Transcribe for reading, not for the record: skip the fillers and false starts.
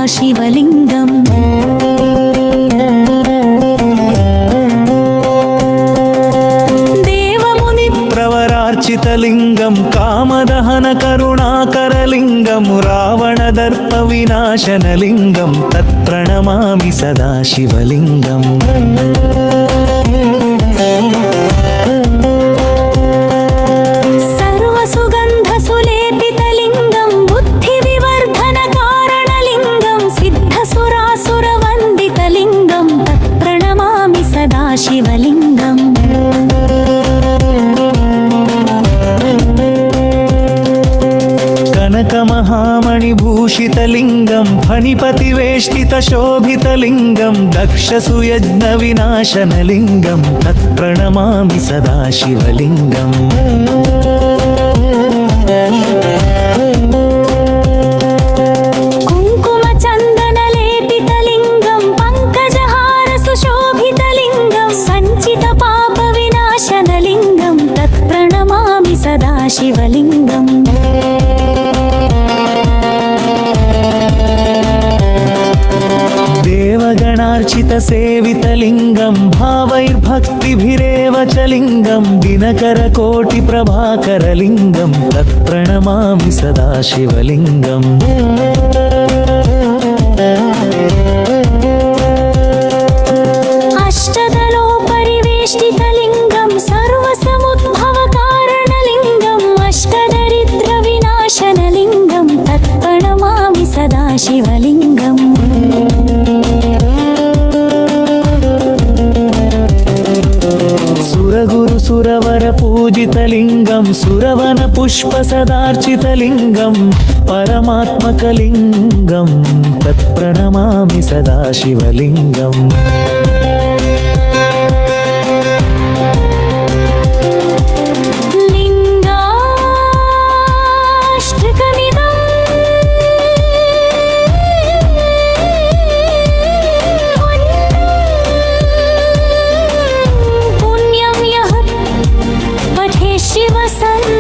सदाशिवलिङ्गम् प्रवरार्चितलिङ्गं कामदहन करुणाकरलिङ्गं रावणदर्पविनाशनलिङ्गं तत्प्रणमामि सदाशिवलिङ्गम् सर्वसुगन्धसुलेपितलिङ्गं बुद्धिविवर्धनकारणलिङ्गं सिद्धसुरासुरवन्दितलिङ्गं तत्प्रणमामि सदाशिवलिङ्गम् कनकमहामणिभूषितलिङ्गं फणिपतिवेष्टितशोभितलिङ्गं दक्षसुयज्ञविनाशनलिङ्गं तत्प्रणमामि सदाशिवलिङ्गम् कुङ्कुमचन्दनलेपितलिङ्गं पङ्कजहारसुशोभितलिङ्गं सञ्चितपापविनाशनलिङ्गं तत्प्रणमामि सदाशिवलिङ्गम् देवगणार्चितसेवितलिङ्गं भावैर्भक्तिभिरेव च लिङ्गं दिनकरकोटिप्रभाकरलिङ्गं तत्प्रणमामि सदाशिवलिङ्गम् अष्टदलोपरिवेष्टितलिङ्गं सर्वसमुद्भवकारणलिङ्गम् अष्टदरिद्रविनाशनलिङ्गं तत्प्रणमामि सदाशिवलिङ्गम् सुरगुरुसुरवरपूजितलिङ्गं सुरवनपुष्पसदार्चितलिङ्गं परमात्मकलिङ्गं तत्प्रणमामि सदाशिवलिङ्गम् शिवसन्